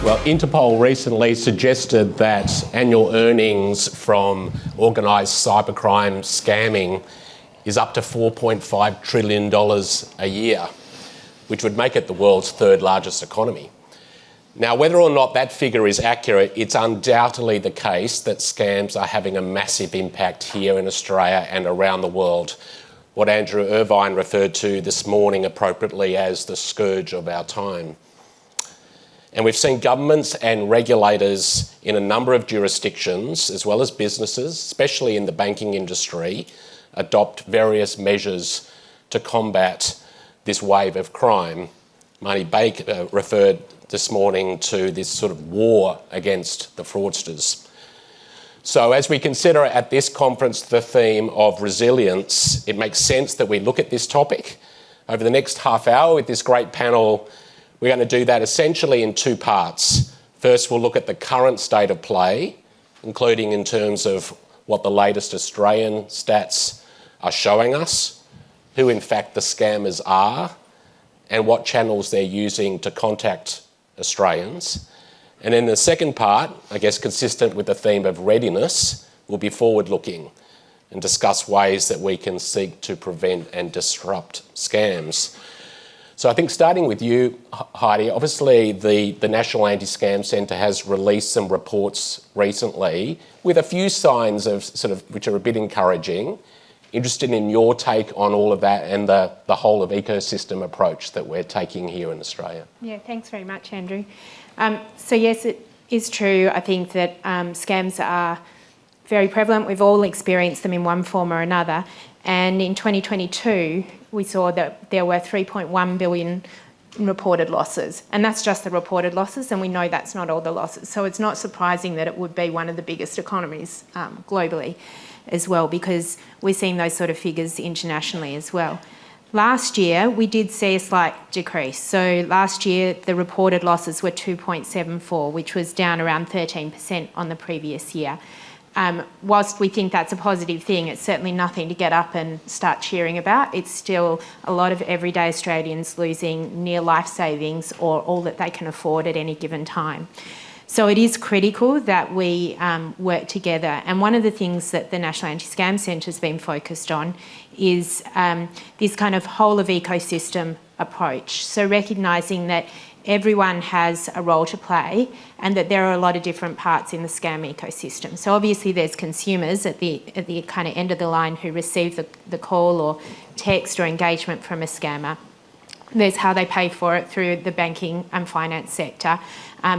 Well, Interpol recently suggested that annual earnings from organised cybercrime scamming is up to $4.5 trillion a year, which would make it the world's third largest economy. Now, whether or not that figure is accurate, it's undoubtedly the case that scams are having a massive impact here in Australia and around the world, what Andrew Irvine referred to this morning appropriately as the scourge of our time. And we've seen governments and regulators in a number of jurisdictions, as well as businesses, especially in the banking industry, adopt various measures to combat this wave of crime. Marnie Baker referred this morning to this sort of war against the fraudsters. So as we consider at this conference the theme of resilience, it makes sense that we look at this topic. Over the next half hour with this great panel, we're going to do that essentially in two parts. First, we'll look at the current state of play, including in terms of what the latest Australian stats are showing us, who in fact the scammers are, and what channels they're using to contact Australians. And in the second part, I guess consistent with the theme of readiness, we'll be forward-looking and discuss ways that we can seek to prevent and disrupt scams. So I think starting with you, Heidi, obviously the National Anti-Scam Centre has released some reports recently with a few signs of which are a bit encouraging. Interested in your take on all of that and the whole of ecosystem approach that we're taking here in Australia. Yeah, thanks very much, Andrew. So yes, it is true. I think that scams are very prevalent. We've all experienced them in one form or another. And in 2022, we saw that there were 3.1 billion reported losses. And that's just the reported losses, and we know that's not all the losses. So it's not surprising that it would be one of the biggest economies globally as well, because we're seeing those sort of figures internationally as well. Last year, we did see a slight decrease. So last year, the reported losses were 2.74, which was down around 13% on the previous year. Whilst we think that's a positive thing, it's certainly nothing to get up and start cheering about. It's still a lot of everyday Australians losing near life savings or all that they can afford at any given time. So it is critical that we work together. And one of the things that the National Anti-Scam Centre has been focused on is this kind of whole of ecosystem approach. So recognising that everyone has a role to play and that there are a lot of different parts in the scam ecosystem. So obviously there's consumers at the kind of end of the line who receive the call or text or engagement from a scammer. There's how they pay for it through the banking and finance sector.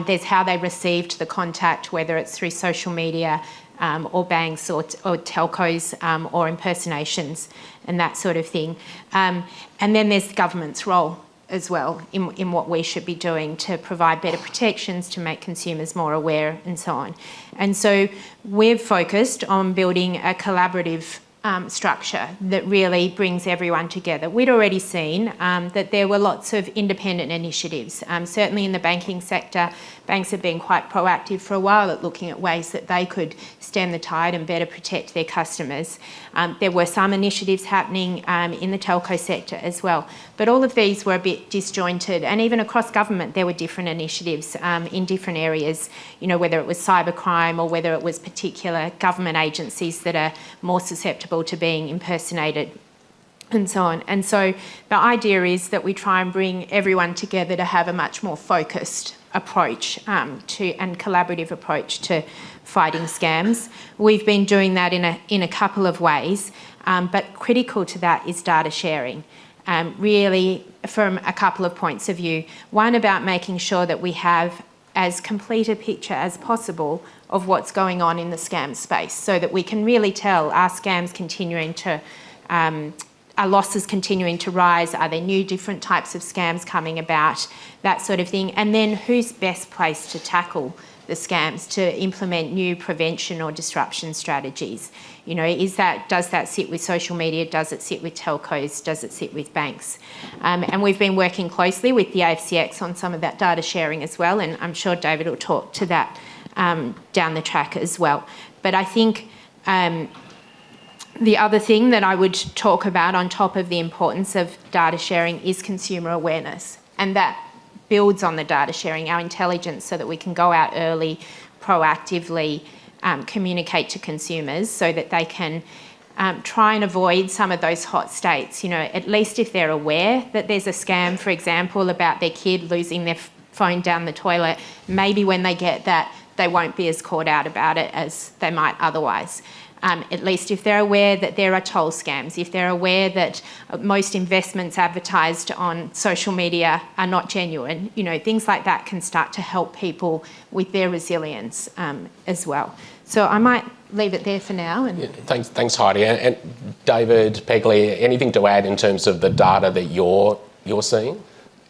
There's how they received the contact, whether it's through social media or banks or telcos or impersonations and that sort of thing. And then there's the government's role as well in what we should be doing to provide better protections, to make consumers more aware and so on. And so we've focused on building a collaborative structure that really brings everyone together. We'd already seen that there were lots of independent initiatives. Certainly in the banking sector, banks have been quite proactive for a while at looking at ways that they could stem the tide and better protect their customers. There were some initiatives happening in the telco sector as well. But all of these were a bit disjointed, and even across government there were different initiatives in different areas, you know, whether it was cybercrime or whether it was particular government agencies that are more susceptible to being impersonated and so on. And so the idea is that we try and bring everyone together to have a much more focused approach and collaborative approach to fighting scams. We've been doing that in a couple of ways, but critical to that is data sharing. Really from a couple of points of view. One, about making sure that we have as complete a picture as possible of what's going on in the scam space, so that we can really tell, are scams continuing to, are losses continuing to rise, are there new different types of scams coming about, that sort of thing, and then who's best placed to tackle the scams, to implement new prevention or disruption strategies. You know, does that sit with social media? Does it sit with telcos? Does it sit with banks? And we've been working closely with the AFCX on some of that data sharing as well, and I'm sure David will talk to that down the track as well. But I think the other thing that I would talk about on top of the importance of data sharing is consumer awareness, and that builds on the data sharing, our intelligence, so that we can go out early, proactively communicate to consumers so that they can try and avoid some of those hot states. At least if they're aware that there's a scam, for example, about their kid losing their phone down the toilet, maybe when they get that, they won't be as caught out about it as they might otherwise. At least if they're aware that there are toll scams, if they're aware that most investments advertised on social media are not genuine, things like that can start to help people with their resilience as well. So I might leave it there for now. Thanks, Heidi. And David, Pegley, anything to add in terms of the data that you're seeing?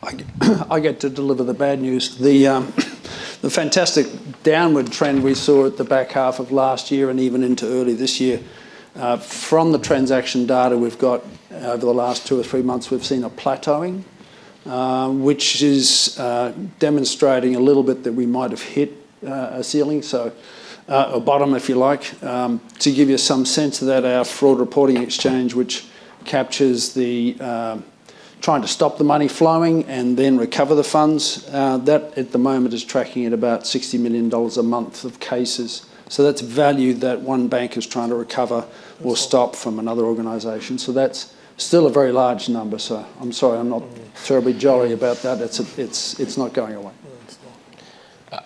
I get to deliver the bad news. The fantastic downward trend we saw at the back half of last year and even into early this year, from the transaction data we've got over the last 2 or 3 months, we've seen a plateauing, which is demonstrating a little bit that we might have hit a ceiling, so a bottom, if you like. To give you some sense of that, our fraud reporting exchange, which captures the trying to stop the money flowing and then recover the funds, that at the moment is tracking at about $60 million a month of cases. So that's value that one bank is trying to recover or stop from another organisation. So that's still a very large number. So I'm sorry, I'm not terribly jolly about that. It's not going away.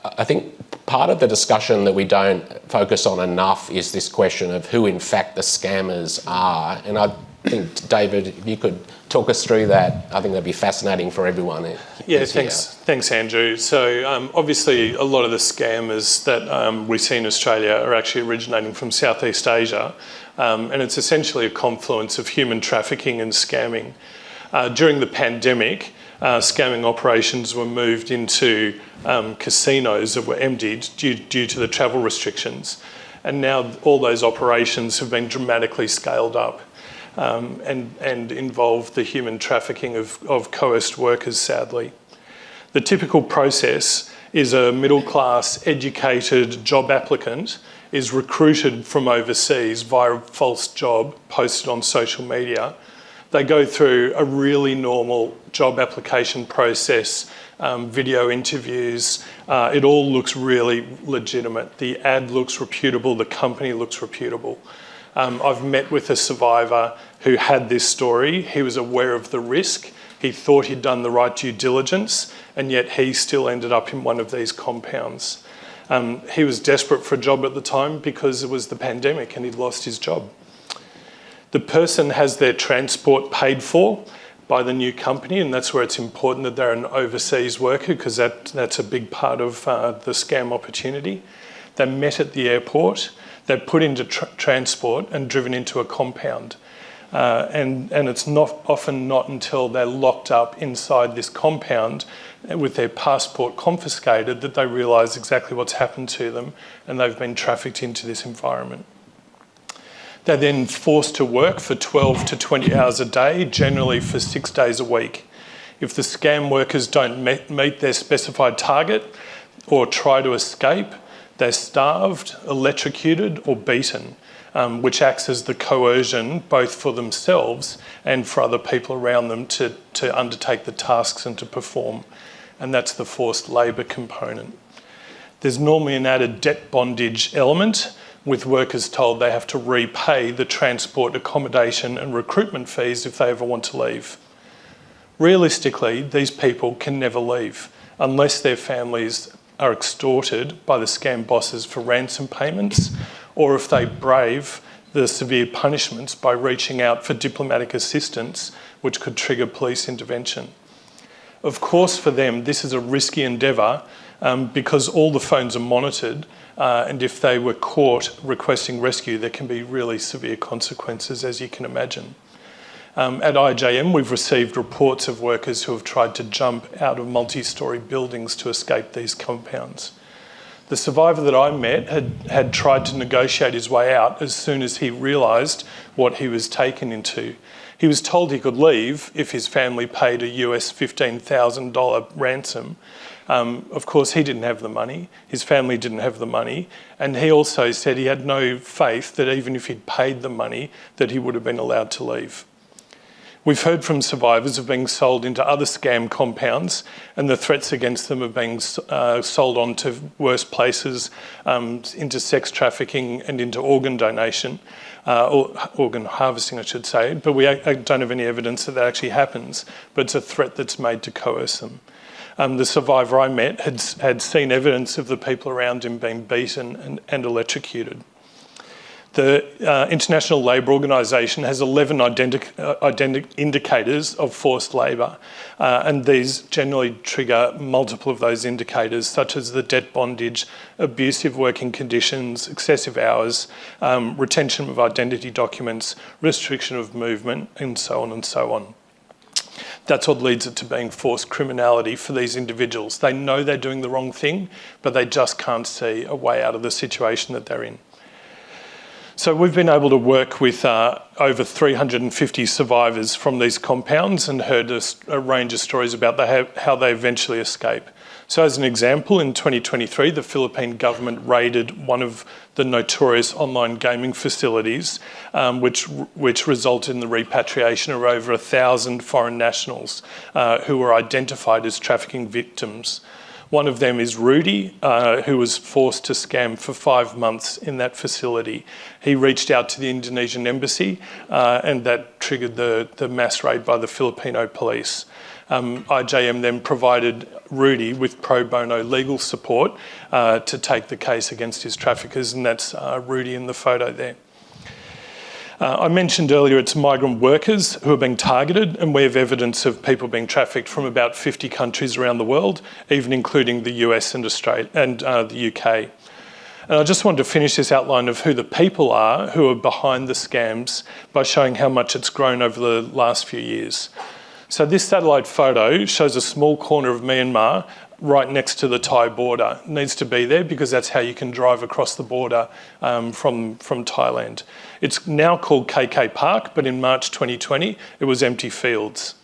I think part of the discussion that we don't focus on enough is this question of who in fact the scammers are. And I think, David, if you could talk us through that, I think that'd be fascinating for everyone. Yeah, thanks, Andrew. So obviously a lot of the scammers that we see in Australia are actually originating from Southeast Asia, and it's essentially a confluence of human trafficking and scamming. During the pandemic, scamming operations were moved into casinos that were emptied due to the travel restrictions, and now all those operations have been dramatically scaled up. And involve the human trafficking of coerced workers, sadly. The typical process is a middle-class, educated job applicant is recruited from overseas via a false job posted on social media. They go through a really normal job application process, video interviews. It all looks really legitimate. The ad looks reputable, the company looks reputable. I've met with a survivor who had this story. He was aware of the risk. He thought he'd done the right due diligence, and yet he still ended up in one of these compounds. He was desperate for a job at the time because it was the pandemic and he'd lost his job. The person has their transport paid for by the new company, and that's where it's important that they're an overseas worker, because that's a big part of the scam opportunity. They met at the airport. They're put into transport and driven into a compound. And it's often not until they're locked up inside this compound with their passport confiscated that they realise exactly what's happened to them, and they've been trafficked into this environment. They're then forced to work for 12 to 20 hours a day, generally for 6 days a week. If the scam workers don't meet their specified target or try to escape, they're starved, electrocuted or beaten, which acts as the coercion both for themselves and for other people around them to undertake the tasks and to perform. And that's the forced labour component. There's normally an added debt bondage element, with workers told they have to repay the transport, accommodation and recruitment fees if they ever want to leave. Realistically, these people can never leave unless their families are extorted by the scam bosses for ransom payments, or if they brave the severe punishments by reaching out for diplomatic assistance, which could trigger police intervention. Of course, for them, this is a risky endeavour because all the phones are monitored, and if they were caught requesting rescue, there can be really severe consequences, as you can imagine. At IJM, we've received reports of workers who have tried to jump out of multi-storey buildings to escape these compounds. The survivor that I met had tried to negotiate his way out as soon as he realised what he was taken into. He was told he could leave if his family paid a US $15,000 ransom. Of course, he didn't have the money. His family didn't have the money. And he also said he had no faith that even if he'd paid the money, that he would have been allowed to leave. We've heard from survivors of being sold into other scam compounds, and the threats against them of being sold on to worse places, into sex trafficking and into organ donation, or organ harvesting, I should say. But we don't have any evidence that that actually happens, but it's a threat that's made to coerce them. The survivor I met had seen evidence of the people around him being beaten and electrocuted. The International Labour Organisation has 11 indicators of forced labour, and these generally trigger multiple of those indicators, such as the debt bondage, abusive working conditions, excessive hours, retention of identity documents, restriction of movement, and so on and so on. That's what leads it to being forced criminality for these individuals. They know they're doing the wrong thing, but they just can't see a way out of the situation that they're in. So we've been able to work with over 350 survivors from these compounds and heard a range of stories about how they eventually escape. So as an example, in 2023, the Philippine government raided one of the notorious online gaming facilities, which resulted in the repatriation of over 1,000 foreign nationals who were identified as trafficking victims. One of them is Rudy, who was forced to scam for 5 months in that facility. He reached out to the Indonesian embassy, and that triggered the mass raid by the Filipino police. IJM then provided Rudy with pro bono legal support to take the case against his traffickers, and that's Rudy in the photo there. I mentioned earlier it's migrant workers who are being targeted, and we have evidence of people being trafficked from about 50 countries around the world, even including the US and Australia and the UK. And I just wanted to finish this outline of who the people are who are behind the scams by showing how much it's grown over the last few years. So this satellite photo shows a small corner of Myanmar right next to the Thai border. It needs to be there because that's how you can drive across the border from Thailand. It's now called KK Park, but in March 2020, it was empty fields.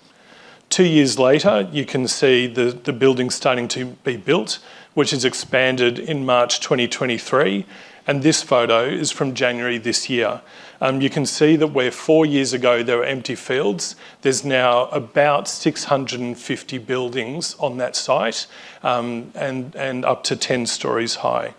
2 years later, you can see the building starting to be built, which is expanded in March 2023. And this photo is from January this year. You can see that where 4 years ago there were empty fields, there's now about 650 buildings on that site, and up to 10 stories high.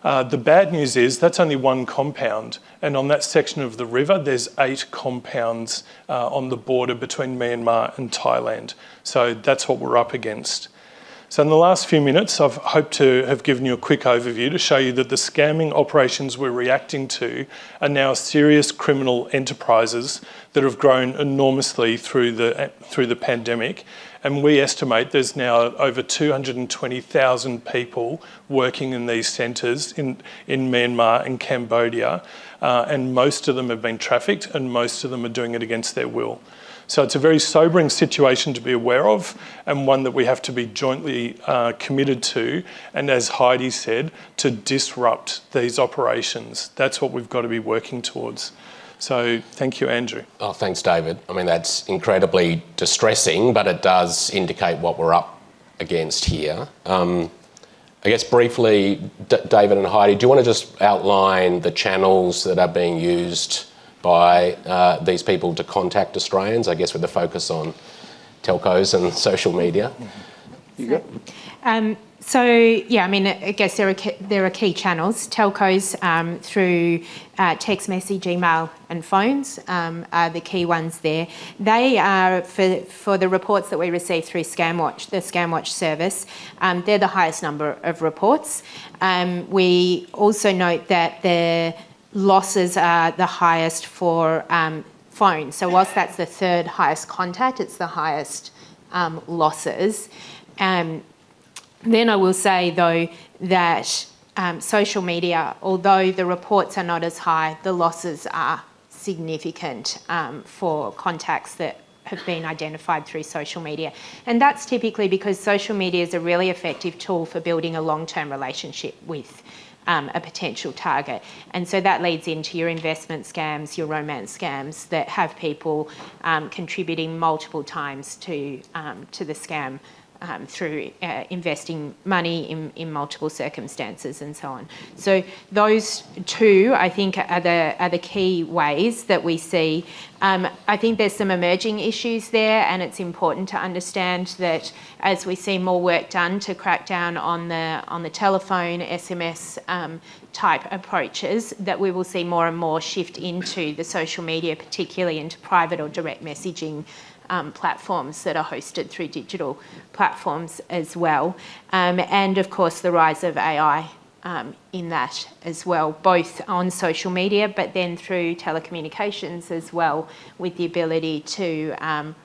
The bad news is that's only one compound, and on that section of the river there's 8 compounds on the border between Myanmar and Thailand. So that's what we're up against. So in the last few minutes, I've hoped to have given you a quick overview to show you that the scamming operations we're reacting to are now serious criminal enterprises that have grown enormously through the pandemic. And we estimate there's now over 220,000 people working in these centres in Myanmar and Cambodia, and most of them have been trafficked and most of them are doing it against their will. So it's a very sobering situation to be aware of, and one that we have to be jointly committed to, and as Heidi said, to disrupt these operations. That's what we've got to be working towards. So thank you, Andrew. Oh, thanks, David. I mean, that's incredibly distressing, but it does indicate what we're up against here. I guess briefly, David and Heidi, do you want to just outline the channels that are being used by these people to contact Australians, I guess with the focus on telcos and social media? You go. So, yeah, I mean, I guess there are key channels. Telcos through text message, email and phones are the key ones there. They are, for the reports that we receive through ScamWatch, the ScamWatch service, they're the highest number of reports. We also note that the losses are the highest for phones. So whilst that's the third highest contact, it's the highest losses. Then I will say, though, that social media, although the reports are not as high, the losses are significant for contacts that have been identified through social media. And that's typically because social media is a really effective tool for building a long-term relationship with a potential target. And so that leads into your investment scams, your romance scams that have people contributing multiple times to the scam through investing money in multiple circumstances and so on. So those two, I think, are the key ways that we see. I think there's some emerging issues there, and it's important to understand that as we see more work done to crack down on the telephone, SMS type approaches, that we will see more and more shift into the social media, particularly into private or direct messaging platforms that are hosted through digital platforms as well. And of course the rise of AI in that as well, both on social media but then through telecommunications as well, with the ability to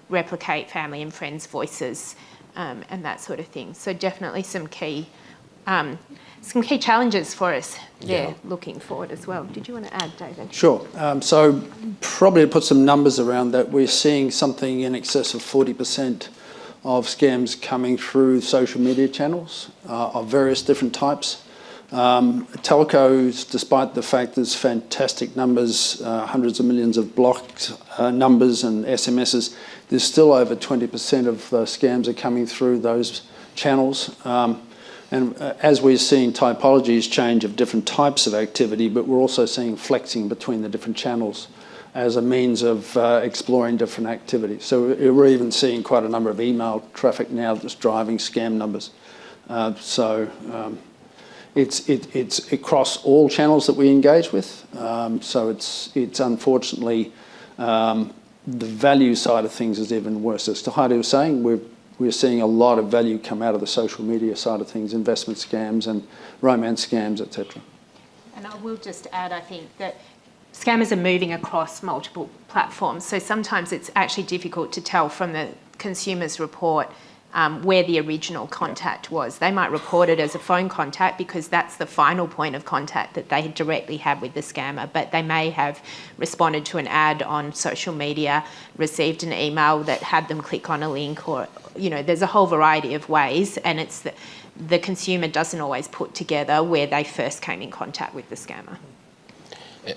replicate family and friends' voices and that sort of thing. So definitely some key challenges for us there looking forward as well. Did you want to add, David? Sure. So probably to put some numbers around that, we're seeing something in excess of 40% of scams coming through social media channels of various different types. Telcos, despite the fact there's fantastic numbers, hundreds of millions of blocked numbers and SMSs, there's still over 20% of scams are coming through those channels. And as we're seeing typologies change of different types of activity, but we're also seeing flexing between the different channels as a means of exploring different activities. So we're even seeing quite a number of email traffic now that's driving scam numbers. It's across all channels that we engage with. So it's unfortunately the value side of things is even worse. As Heidi was saying, we're seeing a lot of value come out of the social media side of things, investment scams and romance scams, etc. And I will just add, I think, that scammers are moving across multiple platforms. So sometimes it's actually difficult to tell from the consumer's report where the original contact was. They might report it as a phone contact because that's the final point of contact that they directly had with the scammer, but they may have responded to an ad on social media, received an email that had them click on a link, or, there's a whole variety of ways, and it's the consumer doesn't always put together where they first came in contact with the scammer.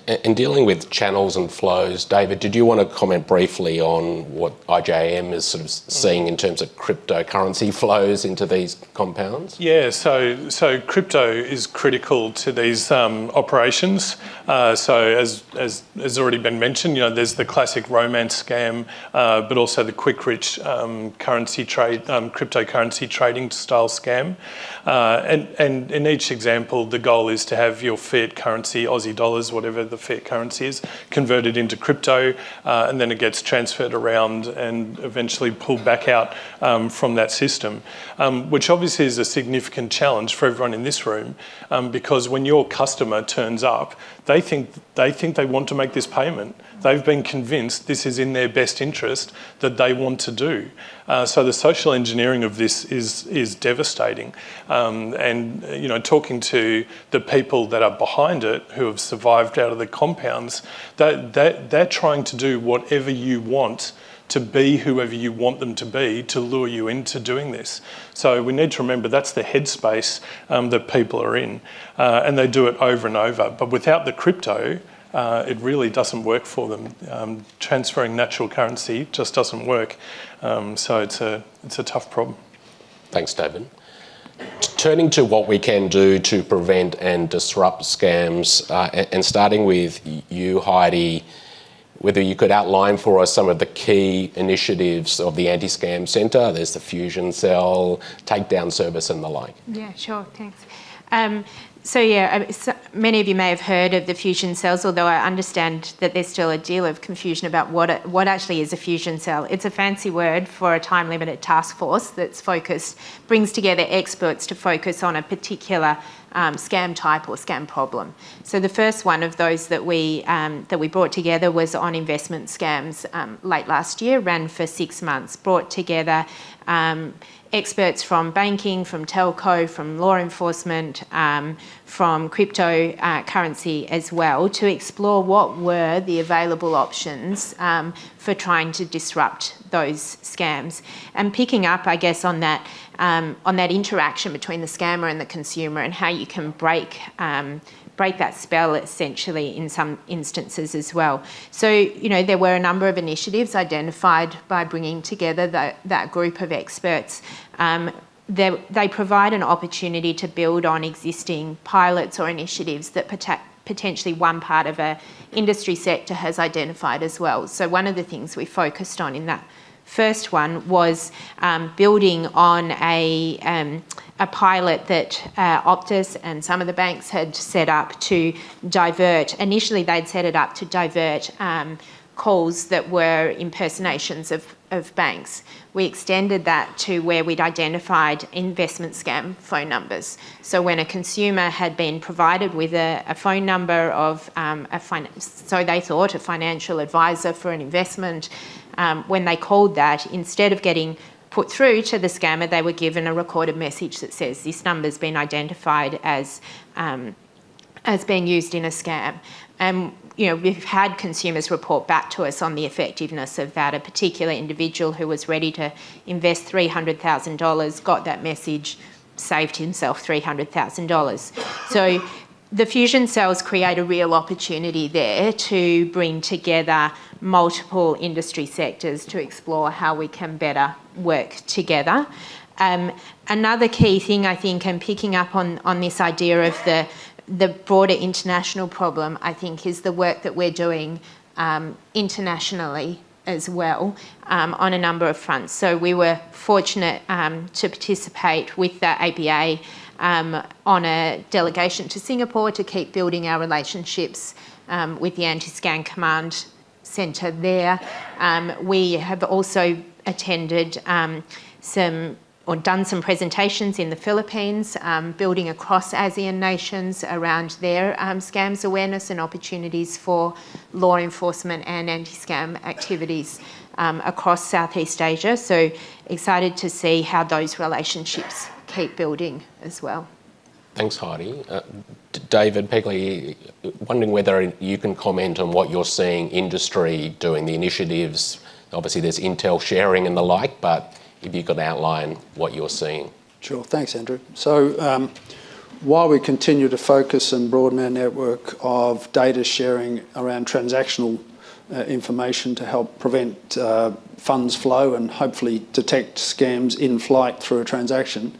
In dealing with channels and flows, David, did you want to comment briefly on what IJM is sort of seeing in terms of cryptocurrency flows into these compounds? Yeah, so crypto is critical to these operations. So as already been mentioned, there's the classic romance scam, but also the quick rich currency trade, cryptocurrency trading style scam. And in each example, the goal is to have your fiat currency, Aussie dollars, whatever the fiat currency is, converted into crypto, and then it gets transferred around and eventually pulled back out from that system, which obviously is a significant challenge for everyone in this room, because when your customer turns up, they think they want to make this payment. They've been convinced this is in their best interest that they want to do. So the social engineering of this is devastating. And talking to the people that are behind it, who have survived out of the compounds, they're trying to do whatever you want to be whoever you want them to be to lure you into doing this. So we need to remember that's the headspace that people are in, and they do it over and over. But without the crypto, it really doesn't work for them. Transferring natural currency just doesn't work. So it's a tough problem. Thanks, David. Turning to what we can do to prevent and disrupt scams, and starting with you, Heidi, whether you could outline for us some of the key initiatives of the Anti-Scam Centre. There's the Fusion Cell, Takedown Service and the like. Yeah, sure, thanks. Many of you may have heard of the fusion cells, although I understand that there's still a deal of confusion about what actually is a fusion cell. It's a fancy word for a time-limited task force that's brings together experts to focus on a particular scam type or scam problem. So the first one of those that we brought together was on investment scams late last year, ran for 6 months, brought together experts from banking, from telco, from law enforcement, from cryptocurrency as well, to explore what were the available options for trying to disrupt those scams. And picking up, I guess, on that interaction between the scammer and the consumer, and how you can break break that spell essentially in some instances as well. So, you know, there were a number of initiatives identified by bringing together that group of experts. They provide an opportunity to build on existing pilots or initiatives that potentially one part of an industry sector has identified as well. So one of the things we focused on in that first one was building on a pilot that Optus and some of the banks had set up to divert. Initially, they'd set it up to divert calls that were impersonations of banks. We extended that to where we'd identified investment scam phone numbers. So when a consumer had been provided with a phone number of so they thought a financial advisor for an investment, when they called that, instead of getting put through to the scammer, they were given a recorded message that says this number's been identified as being used in a scam. And you know, we've had consumers report back to us on the effectiveness of that. A particular individual who was ready to invest $300,000 got that message, saved himself $300,000. So the fusion cells create a real opportunity there to bring together multiple industry sectors to explore how we can better work together. Another key thing, I think, and picking up on this idea of the broader international problem, I think, is the work that we're doing internationally as well on a number of fronts. So we were fortunate to participate with the ABA on a delegation to Singapore to keep building our relationships with the Anti-Scam Command Centre there. We have also attended done some presentations in the Philippines, building across ASEAN nations around their scams awareness and opportunities for law enforcement and anti-scam activities across Southeast Asia. So excited to see how those relationships keep building as well. Thanks, Heidi. David, Pegley, wondering whether you can comment on what you're seeing industry doing, the initiatives. Obviously there's intel sharing and the like, but if you could outline what you're seeing. Sure, thanks Andrew. So while we continue to focus and broaden our network of data sharing around transactional information to help prevent funds flow and hopefully detect scams in flight through a transaction,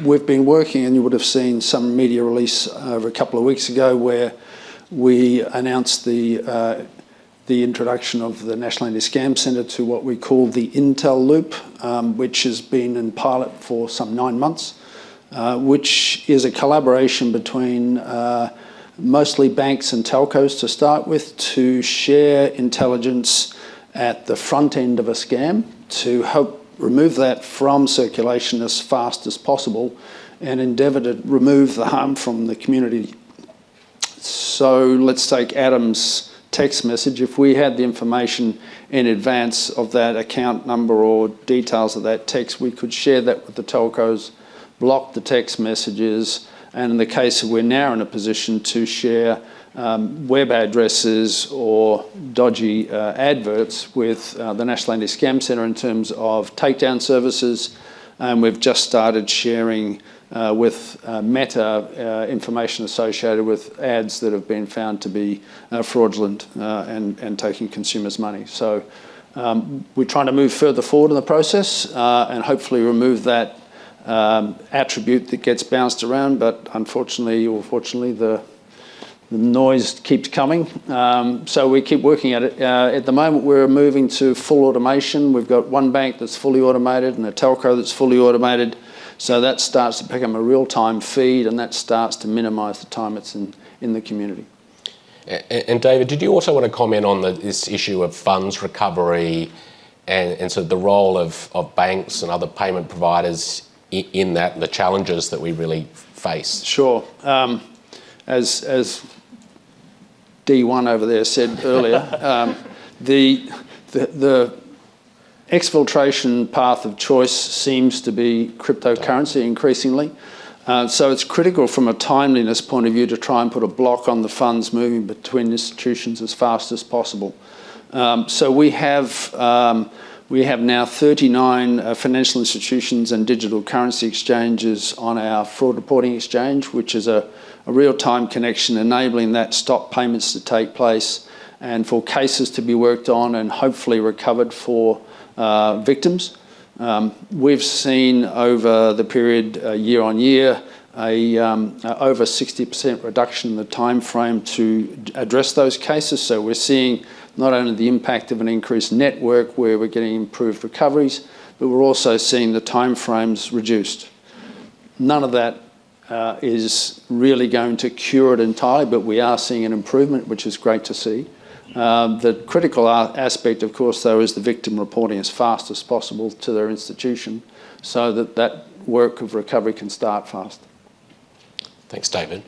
we've been working, and you would have seen some media release over a couple of weeks ago where we announced the introduction of the National Anti-Scam Centre to what we call the Intel Loop, which has been in pilot for some 9 months, which is a collaboration between mostly banks and telcos to start with to share intelligence at the front end of a scam to help remove that from circulation as fast as possible and endeavour to remove the harm from the community. So let's take Adam's text message. If we had the information in advance of that account number or details of that text, we could share that with the telcos, block the text messages, and in the case of we're now in a position to share web addresses or dodgy adverts with the National Anti-Scam Centre in terms of takedown services, and we've just started sharing with Meta information associated with ads that have been found to be fraudulent and taking consumers' money. So we're trying to move further forward in the process and hopefully remove that attribute that gets bounced around, but unfortunately or fortunately the noise keeps coming. So we keep working at it. At the moment we're moving to full automation. We've got one bank that's fully automated and a telco that's fully automated. So that starts to become a real-time feed, and that starts to minimise the time it's in the community. And David, did you also want to comment on this issue of funds recovery and sort of the role of banks and other payment providers in that, and the challenges that we really face? Sure. As D1 over there said earlier, the exfiltration path of choice seems to be cryptocurrency increasingly. So it's critical from a timeliness point of view to try and put a block on the funds moving between institutions as fast as possible. So we have We have now 39 financial institutions and digital currency exchanges on our fraud reporting exchange, which is a real-time connection enabling that stop payments to take place and for cases to be worked on and hopefully recovered for victims. We've seen over the period year on year over 60% reduction in the time frame to address those cases. So we're seeing not only the impact of an increased network where we're getting improved recoveries, but we're also seeing the time frames reduced. None of that is really going to cure it entirely, but we are seeing an improvement, which is great to see. The critical aspect, of course, though, is the victim reporting as fast as possible to their institution so that that work of recovery can start fast. Thanks, David.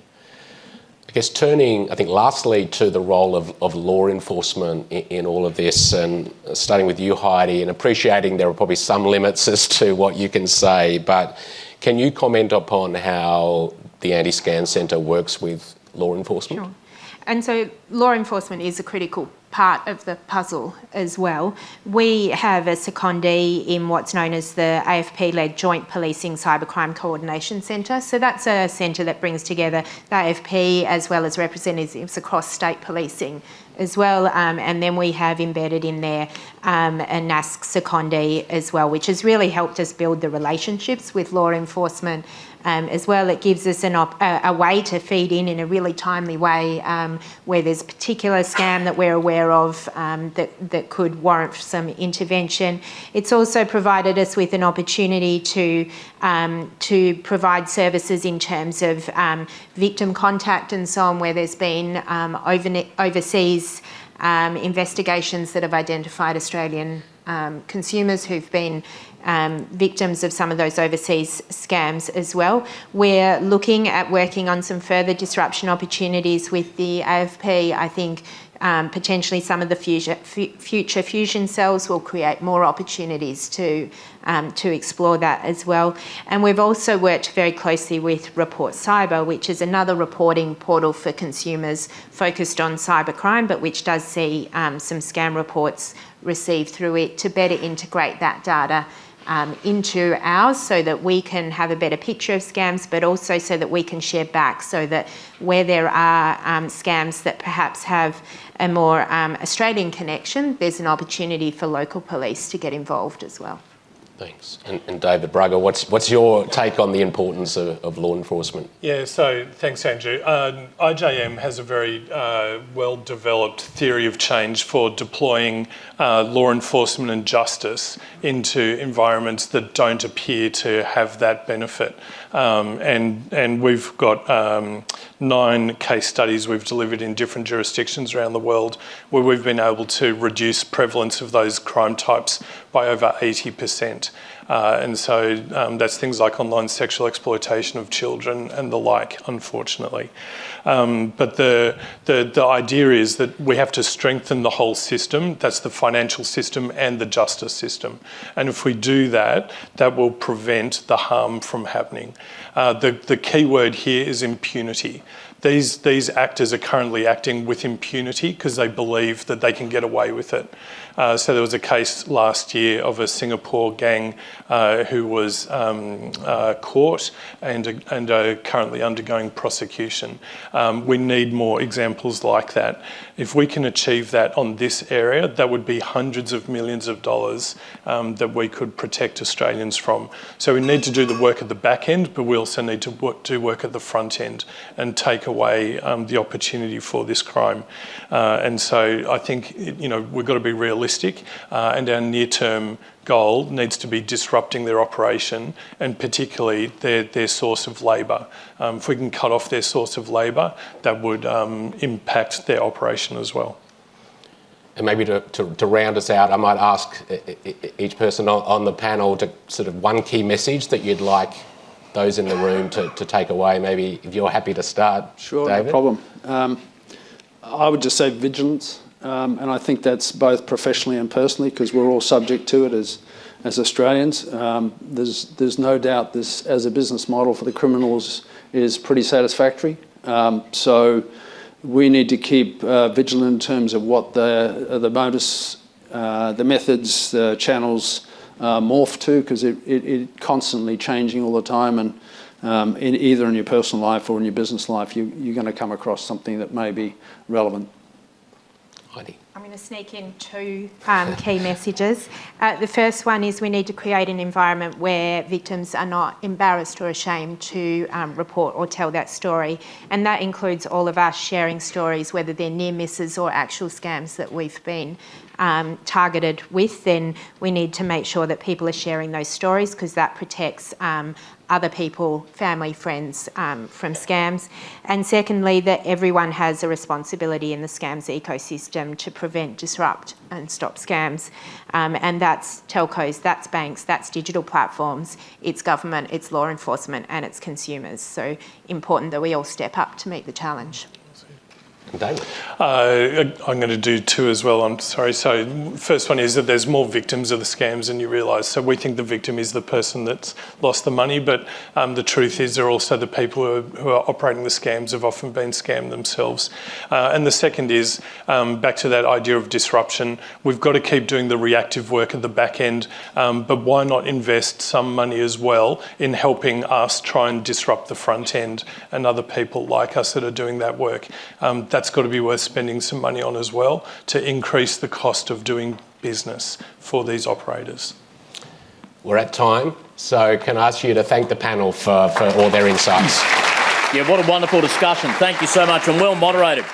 I guess turning, I think, lastly to the role of law enforcement in all of this, and starting with you, Heidi, and appreciating there are probably some limits as to what you can say, but can you comment upon how the Anti-Scam Centre works with law enforcement? Sure. And so law enforcement is a critical part of the puzzle as well. We have a secondee in what's known as the AFP-led Joint Policing Cybercrime Coordination Centre. So that's a centre that brings together the AFP as well as representatives across state policing as well. And then we have embedded in there a NASC secondee as well, which has really helped us build the relationships with law enforcement as well. It gives us a way to feed in a really timely way where there's a particular scam that we're aware of that could warrant some intervention. It's also provided us with an opportunity to provide services in terms of victim contact and so on, where there's been overseas investigations that have identified Australian consumers who've been victims of some of those overseas scams as well. We're looking at working on some further disruption opportunities with the AFP. I think potentially some of the future fusion cells will create more opportunities to explore that as well. And we've also worked very closely with Report Cyber, which is another reporting portal for consumers focused on cybercrime, but which does see some scam reports received through it, to better integrate that data into ours so that we can have a better picture of scams, but also so that we can share back, so that where there are scams that perhaps have a more Australian connection, there's an opportunity for local police to get involved as well. Thanks. And David Braga, what's your take on the importance of law enforcement? Yeah, so thanks, Andrew. IJM has a very well-developed theory of change for deploying law enforcement and justice into environments that don't appear to have that benefit. And we've got 9 case studies we've delivered in different jurisdictions around the world where we've been able to reduce prevalence of those crime types by over 80%. And so that's things like online sexual exploitation of children and the like, unfortunately. But the idea is that we have to strengthen the whole system. That's the financial system and the justice system. And if we do that, that will prevent the harm from happening. The key word here is impunity. These actors are currently acting with impunity because they believe that they can get away with it. So there was a case last year of a Singapore gang who was caught and are currently undergoing prosecution. We need more examples like that. If we can achieve that on this area, that would be hundreds of millions of dollars that we could protect Australians from. So we need to do the work at the back end, but we also need to do work at the front end and take away the opportunity for this crime. And so I think we've got to be realistic, and our near-term goal needs to be disrupting their operation and particularly their source of labour. If we can cut off their source of labour, that would impact their operation as well. And maybe to round us out, I might ask each person on the panel to sort of one key message that you'd like those in the room to take away. Maybe if you're happy to start, Sure, David. No problem. I would just say vigilance, and I think that's both professionally and personally because we're all subject to it as Australians. There's no doubt this, as a business model for the criminals, is pretty satisfactory. So we need to keep vigilant in terms of what the modus the methods, the channels morph too, because it constantly changing all the time, and either in your personal life or in your business life, you're going to come across something that may be relevant. Heidi. I'm going to sneak in two key messages. The first one is we need to create an environment where victims are not embarrassed or ashamed to report or tell that story. And that includes all of us sharing stories, whether they're near misses or actual scams that we've been targeted with. Then we need to make sure that people are sharing those stories, because that protects other people, family, friends, from scams. And secondly, that everyone has a responsibility in the scams ecosystem to prevent, disrupt and stop scams. And that's telcos, that's banks, that's digital platforms, it's government, it's law enforcement and it's consumers. So important that we all step up to meet the challenge. David. I'm going to do two as well, I'm sorry. So first one is that there's more victims of the scams than you realise. So we think the victim is the person that's lost the money, but the truth is they're also the people who are operating the scams have often been scammed themselves. And the second is, back to that idea of disruption, we've got to keep doing the reactive work at the back end, but why not invest some money as well in helping us try and disrupt the front end and other people like us that are doing that work. That's got to be worth spending some money on as well to increase the cost of doing business for these operators. We're at time, so can I ask you to thank the panel for all their insights? Yeah, what a wonderful discussion. Thank you so much, and well moderated.